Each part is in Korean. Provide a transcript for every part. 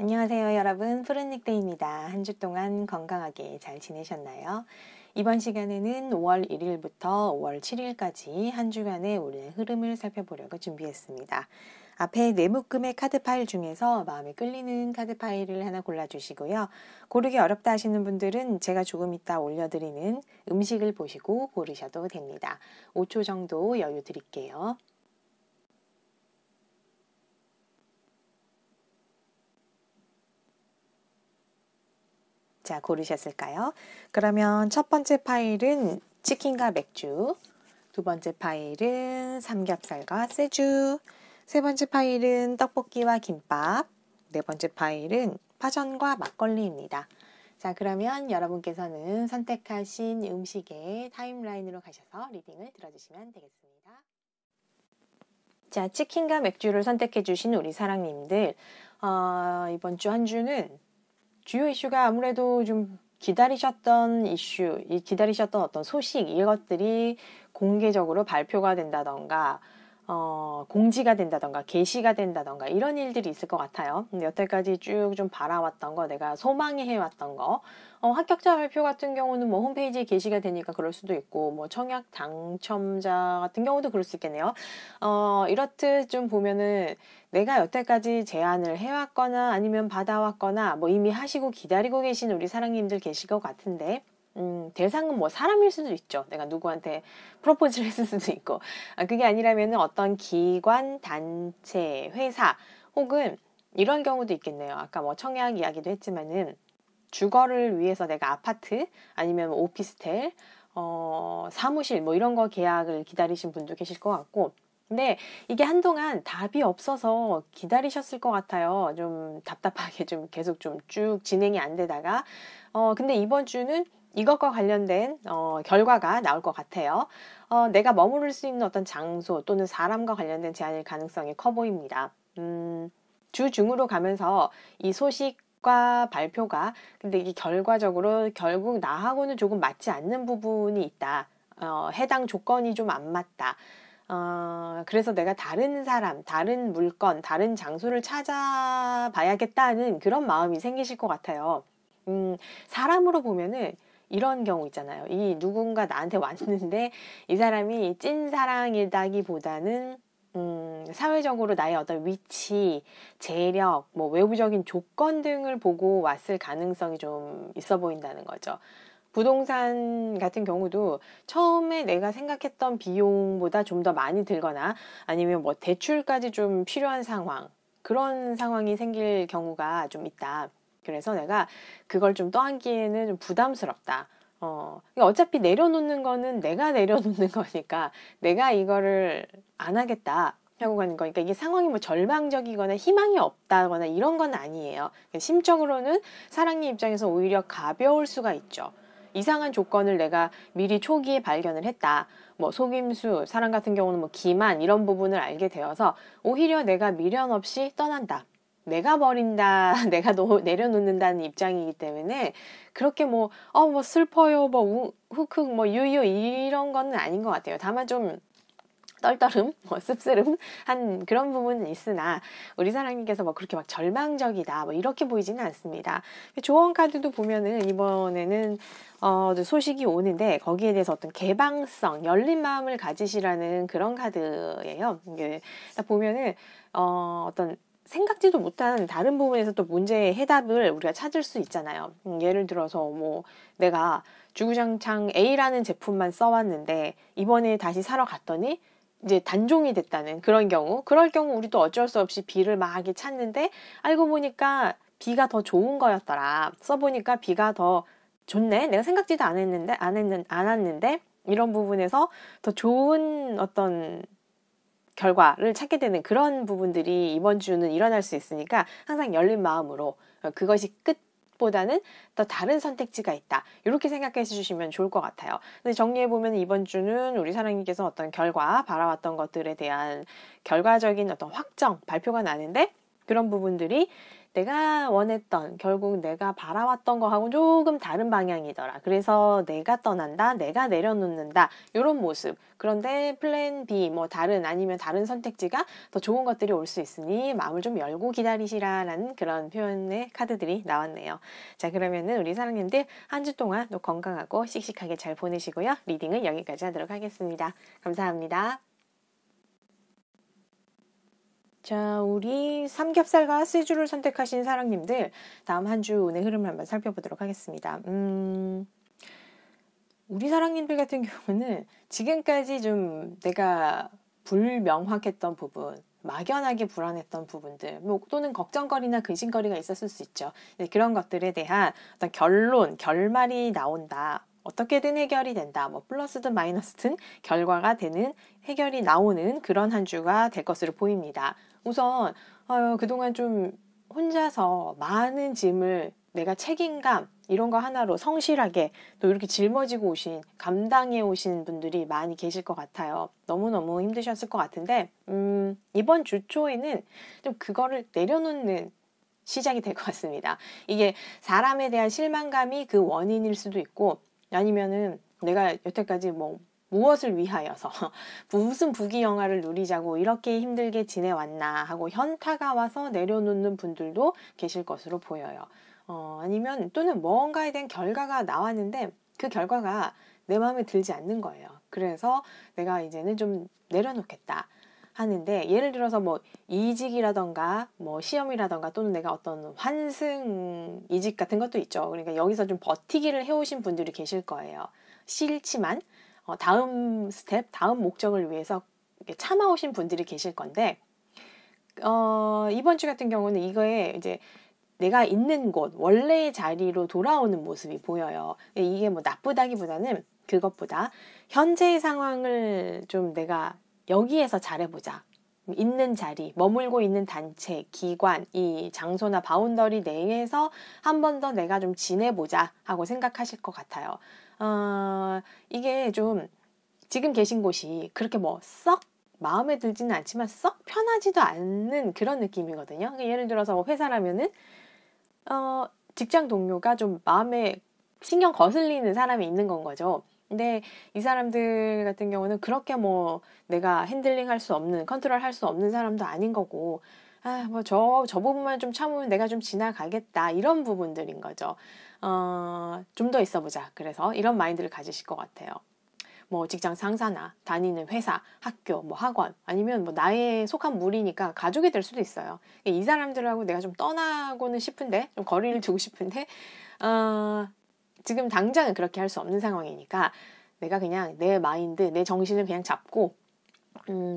안녕하세요, 여러분. 푸른닉데이입니다. 한 주 동안 건강하게 잘 지내셨나요? 이번 시간에는 5월 1일부터 5월 7일까지 한 주간의 오늘의 흐름을 살펴보려고 준비했습니다. 앞에 내묶음의 카드 파일 중에서 마음에 끌리는 카드 파일을 하나 골라주시고요. 고르기 어렵다 하시는 분들은 제가 조금 이따 올려드리는 음식을 보시고 고르셔도 됩니다. 5초 정도 여유 드릴게요. 자, 고르셨을까요? 그러면 첫 번째 파일은 치킨과 맥주, 두 번째 파일은 삼겹살과 쇠주, 세 번째 파일은 떡볶이와 김밥, 네 번째 파일은 파전과 막걸리입니다. 자, 그러면 여러분께서는 선택하신 음식의 타임라인으로 가셔서 리딩을 들어주시면 되겠습니다. 자, 치킨과 맥주를 선택해 주신 우리 사랑님들, 이번 주 한 주는 주요 이슈가 아무래도 좀 기다리셨던 이슈, 기다리셨던 어떤 소식, 이것들이 공개적으로 발표가 된다던가, 공지가 된다던가, 게시가 된다던가, 이런 일들이 있을 것 같아요. 근데 여태까지 쭉 좀 바라왔던 거, 내가 소망해 해왔던 거, 합격자 발표 같은 경우는 뭐 홈페이지에 게시가 되니까 그럴 수도 있고, 뭐 청약 당첨자 같은 경우도 그럴 수 있겠네요. 이렇듯 좀 보면은 내가 여태까지 제안을 해왔거나 아니면 받아왔거나 뭐 이미 하시고 기다리고 계신 우리 사랑님들 계실 것 같은데, 대상은 뭐 사람일 수도 있죠. 내가 누구한테 프로포즈를 했을 수도 있고. 그게 아니라면 어떤 기관, 단체, 회사 혹은 이런 경우도 있겠네요. 아까 뭐 청약 이야기도 했지만은 주거를 위해서 내가 아파트 아니면 오피스텔, 사무실 뭐 이런 거 계약을 기다리신 분도 계실 것 같고, 근데 이게 한동안 답이 없어서 기다리셨을 것 같아요. 좀 답답하게 좀 계속 좀 쭉 진행이 안 되다가, 근데 이번 주는 이것과 관련된 결과가 나올 것 같아요. 내가 머무를 수 있는 어떤 장소 또는 사람과 관련된 제안일 가능성이 커 보입니다. 주 중으로 가면서 이 소식과 발표가 근데 이게 결과적으로 결국 나하고는 조금 맞지 않는 부분이 있다. 해당 조건이 좀 안 맞다. 그래서 내가 다른 사람, 다른 물건, 다른 장소를 찾아봐야겠다는 그런 마음이 생기실 것 같아요. 사람으로 보면은 이런 경우 있잖아요. 이 누군가 나한테 왔는데 이 사람이 찐사랑이다기보다는 사회적으로 나의 어떤 위치, 재력, 뭐 외부적인 조건 등을 보고 왔을 가능성이 좀 있어 보인다는 거죠. 부동산 같은 경우도 처음에 내가 생각했던 비용보다 좀 더 많이 들거나 아니면 뭐 대출까지 좀 필요한 상황, 그런 상황이 생길 경우가 좀 있다. 그래서 내가 그걸 좀 떠안기에는 좀 부담스럽다. 어차피 내려놓는 거는 내가 내려놓는 거니까 내가 이거를 안 하겠다 하고 가는 거니까 이게 상황이 뭐 절망적이거나 희망이 없다거나 이런 건 아니에요. 심적으로는 사랑님 입장에서 오히려 가벼울 수가 있죠. 이상한 조건을 내가 미리 초기에 발견을 했다. 뭐 속임수, 사람 같은 경우는 뭐 기만 이런 부분을 알게 되어서 오히려 내가 미련 없이 떠난다. 내가 버린다, 내가 내려놓는다는 입장이기 때문에 그렇게 뭐 슬퍼요, 뭐 흑흑, 뭐 유유 이런 거는 아닌 것 같아요. 다만 좀 떨떠름, 뭐 씁쓸한 그런 부분은 있으나 우리 사랑님께서 뭐 그렇게 막 절망적이다, 뭐 이렇게 보이지는 않습니다. 조언 카드도 보면은 이번에는 소식이 오는데 거기에 대해서 어떤 개방성, 열린 마음을 가지시라는 그런 카드예요. 이게 딱 보면은 어떤 생각지도 못한 다른 부분에서 또 문제의 해답을 우리가 찾을 수 있잖아요. 예를 들어서 뭐 내가 주구장창 A라는 제품만 써왔는데 이번에 다시 사러 갔더니 이제 단종이 됐다는 그런 경우, 그럴 경우 우리 또 어쩔 수 없이 B를 막 찾는데 알고 보니까 B가 더 좋은 거였더라. 써보니까 B가 더 좋네. 내가 생각지도 않았는데 이런 부분에서 더 좋은 어떤 결과를 찾게 되는 그런 부분들이 이번 주는 일어날 수 있으니까 항상 열린 마음으로 그것이 끝보다는 더 다른 선택지가 있다. 이렇게 생각해 주시면 좋을 것 같아요. 근데 정리해보면 이번 주는 우리 사랑님께서 어떤 결과, 바라왔던 것들에 대한 결과적인 어떤 확정, 발표가 나는데 그런 부분들이 내가 원했던, 결국 내가 바라왔던 거하고 조금 다른 방향이더라. 그래서 내가 떠난다, 내가 내려놓는다, 이런 모습. 그런데 플랜 B, 뭐 아니면 다른 선택지가 더 좋은 것들이 올 수 있으니 마음을 좀 열고 기다리시라라는 그런 표현의 카드들이 나왔네요. 자, 그러면은 우리 사랑님들 한 주 동안 또 건강하고 씩씩하게 잘 보내시고요. 리딩은 여기까지 하도록 하겠습니다. 감사합니다. 자, 우리 삼겹살과 세주를 선택하신 사랑님들, 다음 한 주 운의 흐름을 한번 살펴보도록 하겠습니다. 우리 사랑님들 같은 경우는 지금까지 좀 내가 불명확했던 부분, 막연하게 불안했던 부분들, 또는 걱정거리나 근심거리가 있었을 수 있죠. 그런 것들에 대한 어떤 결말이 나온다. 어떻게든 해결이 된다. 플러스든 마이너스든 결과가 되는, 해결이 나오는 그런 한 주가 될 것으로 보입니다. 우선 그동안 좀 혼자서 많은 짐을 내가 책임감 이런 거 하나로 성실하게 또 이렇게 짊어지고 감당해 오신 분들이 많이 계실 것 같아요. 너무너무 힘드셨을 것 같은데 이번 주 초에는 좀 그거를 내려놓는 시작이 될 것 같습니다. 이게 사람에 대한 실망감이 그 원인일 수도 있고, 아니면은 내가 여태까지 무엇을 위하여서 무슨 부귀영화를 누리자고 이렇게 힘들게 지내왔나 하고 현타가 와서 내려놓는 분들도 계실 것으로 보여요. 아니면 또는 뭔가에 대한 결과가 나왔는데 그 결과가 내 마음에 들지 않는 거예요. 그래서 내가 이제는 좀 내려놓겠다 하는데, 예를 들어서 이직이라던가 시험이라던가, 또는 내가 어떤 환승 이직 같은 것도 있죠. 그러니까 여기서 좀 버티기를 해오신 분들이 계실 거예요. 싫지만 다음 스텝, 다음 목적을 위해서 참아오신 분들이 계실 건데, 이번 주 같은 경우는 이거에 이제 내가 있는 곳, 원래의 자리로 돌아오는 모습이 보여요. 이게 나쁘다기보다는 그것보다 현재의 상황을 좀 내가 여기에서 잘해보자. 있는 자리, 머물고 있는 단체, 기관, 이 장소나 바운더리 내에서 한 번 더 내가 좀 지내보자 하고 생각하실 것 같아요. 이게 좀 지금 계신 곳이 그렇게 썩 마음에 들지는 않지만 썩 편하지도 않는 그런 느낌이거든요. 예를 들어서 회사라면은 직장 동료가 좀 마음에 신경 거슬리는 사람이 있는 건 거죠. 근데 이 사람들 같은 경우는 그렇게 내가 핸들링 할 수 없는, 컨트롤 할 수 없는 사람도 아닌 거고, 저 부분만 좀 참으면 내가 좀 지나가겠다, 이런 부분들인 거죠. 좀 더 있어보자. 그래서 이런 마인드를 가지실 것 같아요. 직장 상사나 다니는 회사, 학교, 학원, 아니면 나의 속한 무리니까 가족이 될 수도 있어요. 이 사람들하고 내가 좀 떠나고는 싶은데, 좀 거리를 두고 싶은데, 지금 당장은 그렇게 할 수 없는 상황이니까 내가 그냥 내 마인드, 내 정신을 그냥 잡고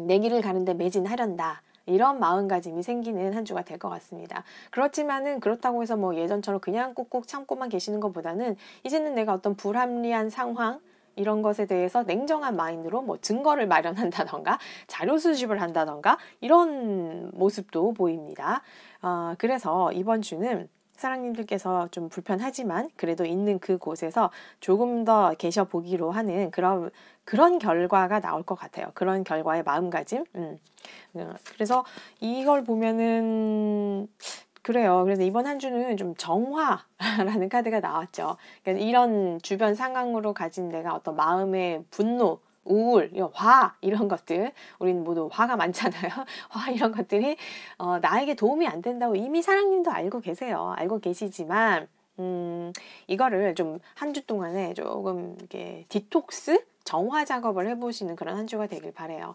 내 길을 가는데 매진하련다, 이런 마음가짐이 생기는 한 주가 될 것 같습니다. 그렇지만은 그렇다고 해서 예전처럼 그냥 꾹꾹 참고만 계시는 것보다는 이제는 내가 어떤 불합리한 상황, 이런 것에 대해서 냉정한 마인드로 증거를 마련한다던가 자료 수집을 한다던가 이런 모습도 보입니다. 그래서 이번 주는 사랑님들께서 좀 불편하지만 그래도 있는 그곳에서 조금 더 계셔보기로 하는 그런 결과가 나올 것 같아요. 그런 결과의 마음가짐. 그래서 이걸 보면은 그래요. 그래서 이번 한 주는 좀 정화라는 카드가 나왔죠. 그러니까 이런 주변 상황으로 가진 내가 어떤 마음의 분노, 우울, 화, 이런 것들, 우리는 모두 화가 많잖아요. 화, 이런 것들이 나에게 도움이 안 된다고 이미 사랑님도 알고 계세요. 알고 계시지만 이거를 좀 한 주 동안에 조금 이렇게 디톡스, 정화 작업을 해보시는 그런 한 주가 되길 바래요.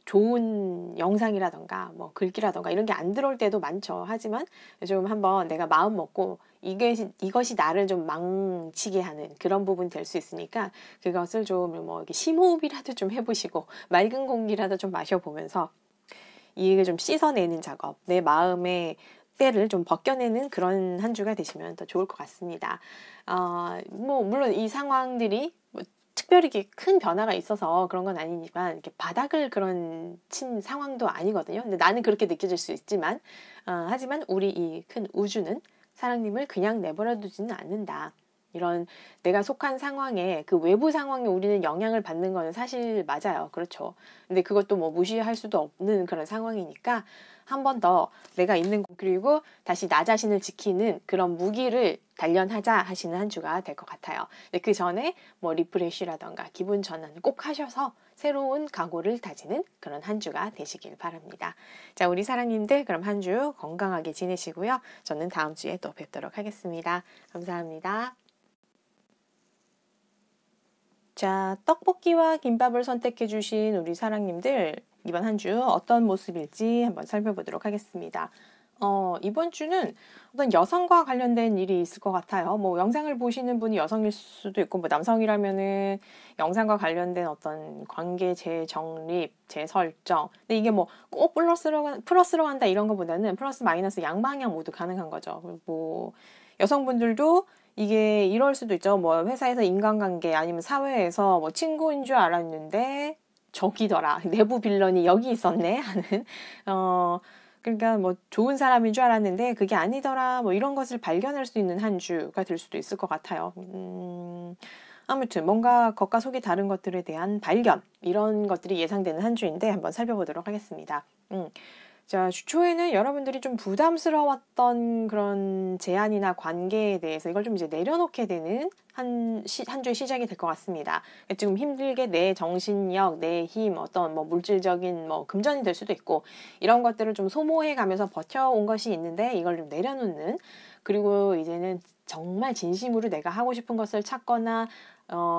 좋은 영상이라던가 글귀라던가 이런 게 안 들어올 때도 많죠. 하지만 좀 한번 내가 마음 먹고 이것이 나를 좀 망치게 하는 그런 부분이 될 수 있으니까 그것을 좀 이렇게 심호흡이라도 좀 해보시고 맑은 공기라도 좀 마셔보면서 이게 좀 씻어내는 작업, 내 마음의 때를 좀 벗겨내는 그런 한 주가 되시면 더 좋을 것 같습니다. 물론 이 상황들이 특별히 이렇게 큰 변화가 있어서 그런 건 아니지만 이렇게 바닥을 친 상황도 아니거든요. 근데 나는 그렇게 느껴질 수 있지만 하지만 우리 이 큰 우주는 사랑님을 그냥 내버려 두지는 않는다. 이런 내가 속한 상황에 그 외부 상황에 우리는 영향을 받는 거는 사실 맞아요. 그렇죠. 근데 그것도 뭐 무시할 수도 없는 그런 상황이니까 한 번 더 내가 있는 그리고 다시 나 자신을 지키는 그런 무기를 단련하자 하시는 한 주가 될 것 같아요. 근데 그 전에 뭐 리프레쉬라던가 기분 전환을 꼭 하셔서 새로운 각오를 다지는 그런 한 주가 되시길 바랍니다. 자, 우리 사랑님들 그럼 한 주 건강하게 지내시고요. 저는 다음 주에 또 뵙도록 하겠습니다. 감사합니다. 자, 떡볶이와 김밥을 선택해 주신 우리 사랑님들 이번 한 주 어떤 모습일지 한번 살펴보도록 하겠습니다. 이번 주는 어떤 여성과 관련된 일이 있을 것 같아요. 뭐 영상을 보시는 분이 여성일 수도 있고 뭐 남성이라면은 영상과 관련된 어떤 관계 재정립, 재설정. 근데 이게 뭐 꼭 플러스로 간다 이런 것보다는 플러스 마이너스 양방향 모두 가능한 거죠. 뭐 여성분들도 이게 이럴 수도 있죠. 뭐 회사에서 인간관계 아니면 사회에서 뭐 친구인 줄 알았는데 적이더라. 내부 빌런이 여기 있었네 하는 그러니까 뭐 좋은 사람인 줄 알았는데 그게 아니더라. 뭐 이런 것을 발견할 수 있는 한 주가 될 수도 있을 것 같아요. 아무튼 뭔가 겉과 속이 다른 것들에 대한 발견 이런 것들이 예상되는 한 주인데 한번 살펴보도록 하겠습니다. 자, 주 초에는 여러분들이 좀 부담스러웠던 그런 제안이나 관계에 대해서 이걸 좀 이제 내려놓게 되는 한 주의 시작이 될 것 같습니다. 지금 힘들게 내 정신력, 내 힘, 어떤 뭐 물질적인 뭐 금전이 될 수도 있고 이런 것들을 좀 소모해 가면서 버텨온 것이 있는데 이걸 좀 내려놓는 그리고 이제는 정말 진심으로 내가 하고 싶은 것을 찾거나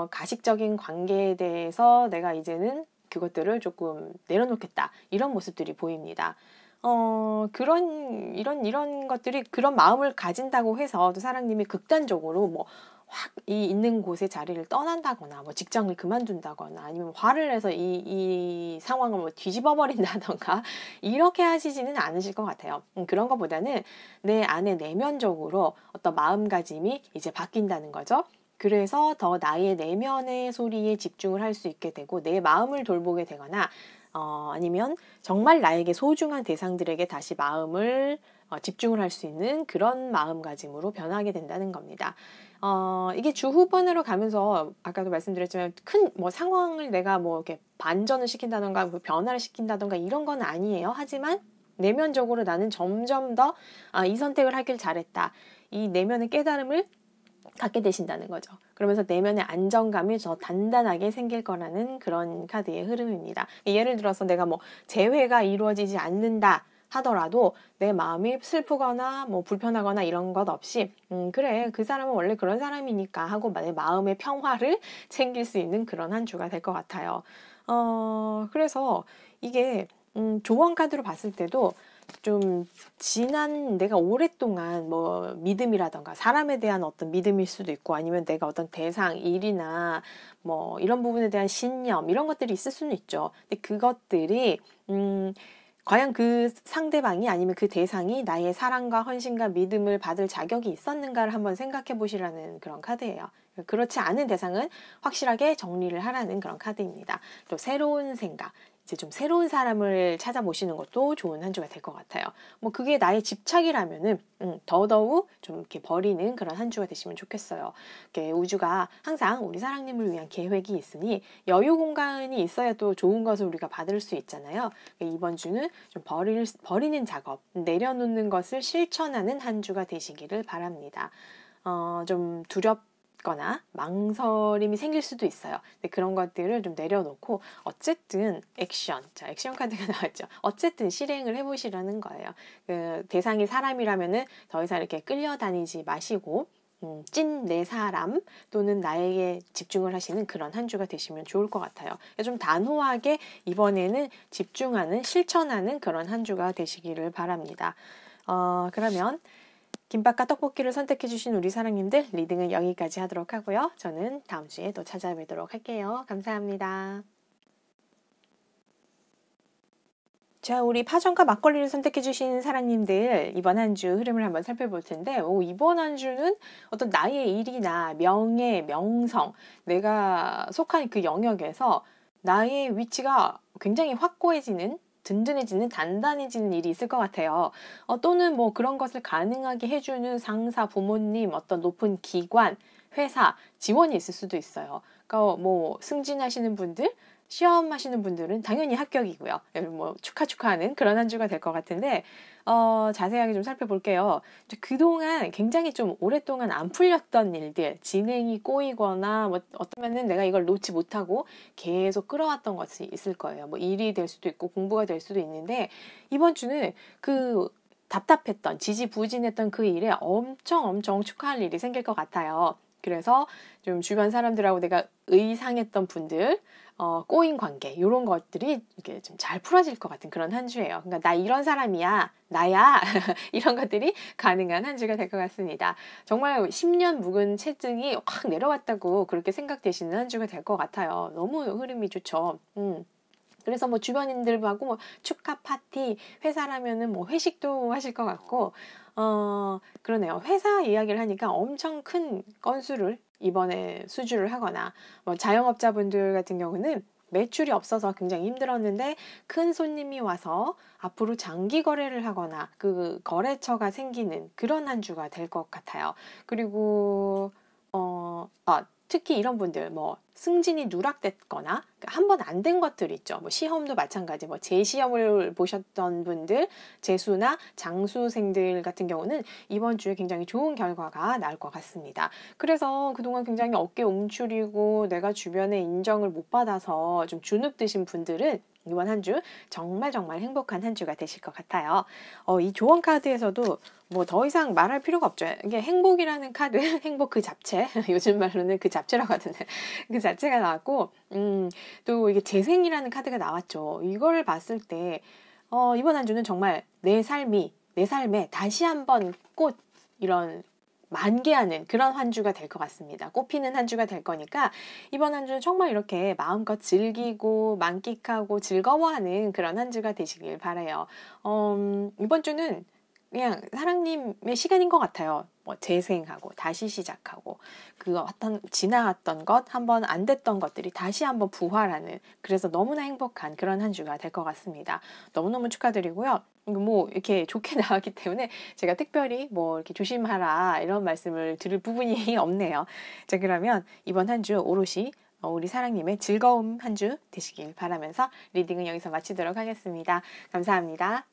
가식적인 관계에 대해서 내가 이제는 그것들을 조금 내려놓겠다. 이런 모습들이 보입니다. 이런 것들이 그런 마음을 가진다고 해서 또 사랑님이 극단적으로 뭐 확 이 있는 곳에 자리를 떠난다거나 뭐 직장을 그만둔다거나 아니면 화를 내서 이 상황을 뭐 뒤집어 버린다던가 이렇게 하시지는 않으실 것 같아요. 그런 것보다는 내 안에 내면적으로 어떤 마음가짐이 이제 바뀐다는 거죠. 그래서 더 나의 내면의 소리에 집중을 할 수 있게 되고 내 마음을 돌보게 되거나 아니면 정말 나에게 소중한 대상들에게 다시 마음을 집중을 할 수 있는 그런 마음가짐으로 변하게 된다는 겁니다. 이게 주 후반으로 가면서 아까도 말씀드렸지만 큰 뭐 상황을 내가 뭐 이렇게 반전을 시킨다던가 뭐 변화를 시킨다던가 이런 건 아니에요. 하지만 내면적으로 나는 점점 더 이 선택을 하길 잘했다. 이 내면의 깨달음을 갖게 되신다는 거죠. 그러면서 내면의 안정감이 더 단단하게 생길 거라는 그런 카드의 흐름입니다. 예를 들어서 내가 뭐 재회가 이루어지지 않는다 하더라도 내 마음이 슬프거나 뭐 불편하거나 이런 것 없이 그래 그 사람은 원래 그런 사람이니까 하고 내 마음의 평화를 챙길 수 있는 그런 한 주가 될 것 같아요. 그래서 이게 조언 카드로 봤을 때도 좀 지난 내가 오랫동안 뭐 믿음이라던가 사람에 대한 어떤 믿음일 수도 있고 아니면 내가 어떤 대상, 일이나 뭐 이런 부분에 대한 신념 이런 것들이 있을 수는 있죠. 근데 그것들이 과연 그 상대방이 아니면 그 대상이 나의 사랑과 헌신과 믿음을 받을 자격이 있었는가를 한번 생각해 보시라는 그런 카드예요. 그렇지 않은 대상은 확실하게 정리를 하라는 그런 카드입니다. 또 새로운 생각, 이제 좀 새로운 사람을 찾아보시는 것도 좋은 한 주가 될 것 같아요. 뭐 그게 나의 집착이라면은 더더욱 좀 이렇게 버리는 그런 한 주가 되시면 좋겠어요. 이렇게 우주가 항상 우리 사랑님을 위한 계획이 있으니 여유 공간이 있어야 또 좋은 것을 우리가 받을 수 있잖아요. 이번 주는 좀 버리는 작업, 내려놓는 것을 실천하는 한 주가 되시기를 바랍니다. 좀 두렵거나 망설임이 생길 수도 있어요. 근데 그런 것들을 좀 내려놓고 어쨌든 액션 카드가 나왔죠. 어쨌든 실행을 해보시라는 거예요. 그 대상이 사람이라면은 더 이상 이렇게 끌려다니지 마시고 찐 내 사람 또는 나에게 집중을 하시는 그런 한 주가 되시면 좋을 것 같아요. 좀 단호하게 이번에는 집중하는 실천하는 그런 한 주가 되시기를 바랍니다. 그러면 김밥과 떡볶이를 선택해주신 우리 사랑님들 리딩은 여기까지 하도록 하고요. 저는 다음 주에 또 찾아뵙도록 할게요. 감사합니다. 자, 우리 파전과 막걸리를 선택해주신 사랑님들 이번 한 주 흐름을 한번 살펴볼 텐데 이번 한 주는 어떤 나의 일이나 명예, 명성, 내가 속한 그 영역에서 나의 위치가 굉장히 확고해지는 든든해지는, 단단해지는 일이 있을 것 같아요. 또는 뭐 그런 것을 가능하게 해주는 상사, 부모님, 어떤 높은 기관, 회사, 지원이 있을 수도 있어요. 그러니까 뭐 승진하시는 분들, 시험하시는 분들은 당연히 합격이고요. 뭐 축하하는 그런 한 주가 될 것 같은데, 자세하게 좀 살펴볼게요. 그동안 굉장히 좀 오랫동안 안 풀렸던 일들, 진행이 꼬이거나, 뭐, 어쩌면은 내가 이걸 놓지 못하고 계속 끌어왔던 것이 있을 거예요. 뭐, 일이 될 수도 있고, 공부가 될 수도 있는데, 이번 주는 그 답답했던, 지지부진했던 그 일에 엄청 축하할 일이 생길 것 같아요. 그래서 좀 주변 사람들하고 내가 의상했던 분들, 꼬인 관계, 이런 것들이 이렇게 좀 잘 풀어질 것 같은 그런 한 주예요. 그러니까 나 이런 사람이야, 나야, 이런 것들이 가능한 한 주가 될 것 같습니다. 정말 10년 묵은 체증이 확 내려왔다고 그렇게 생각되시는 한 주가 될 것 같아요. 너무 흐름이 좋죠. 그래서 뭐 주변인들하고 뭐 축하 파티, 회사라면은 뭐 회식도 하실 것 같고, 그러네요. 회사 이야기를 하니까 엄청 큰 건수를 이번에 수주를 하거나, 뭐 자영업자분들 같은 경우는 매출이 없어서 굉장히 힘들었는데 큰 손님이 와서 앞으로 장기 거래를 하거나 그 거래처가 생기는 그런 한 주가 될 것 같아요. 그리고 특히 이런 분들, 뭐, 승진이 누락됐거나, 한 번 안 된 것들 있죠. 뭐, 시험도 마찬가지, 뭐, 재시험을 보셨던 분들, 재수나 장수생들 같은 경우는 이번 주에 굉장히 좋은 결과가 나올 것 같습니다. 그래서 그동안 굉장히 어깨 움츠리고 내가 주변에 인정을 못 받아서 좀 주눅드신 분들은 이번 한 주 정말 행복한 한 주가 되실 것 같아요. 이 조언 카드에서도 뭐 더 이상 말할 필요가 없죠. 이게 행복이라는 카드, 행복 그 잡채, 요즘 말로는 그 잡채라고 하던데, 그 자체가 나왔고, 또 이게 재생이라는 카드가 나왔죠. 이걸 봤을 때, 이번 한 주는 정말 내 삶에 다시 한번 꽃, 이런 만개하는 그런 한 주가 될 것 같습니다. 꽃피는 한 주가 될 거니까 이번 한 주는 정말 이렇게 마음껏 즐기고 만끽하고 즐거워하는 그런 한 주가 되시길 바라요. 이번 주는 그냥 사랑님의 시간인 것 같아요. 뭐 재생하고 다시 시작하고 그 어떤 지나갔던 것, 한번 안 됐던 것들이 다시 한번 부활하는, 그래서 너무나 행복한 그런 한 주가 될 것 같습니다. 너무너무 축하드리고요. 뭐 이렇게 좋게 나왔기 때문에 제가 특별히 뭐 이렇게 조심하라 이런 말씀을 드릴 부분이 없네요. 자, 그러면 이번 한 주 오롯이 우리 사랑님의 즐거움 한 주 되시길 바라면서 리딩은 여기서 마치도록 하겠습니다. 감사합니다.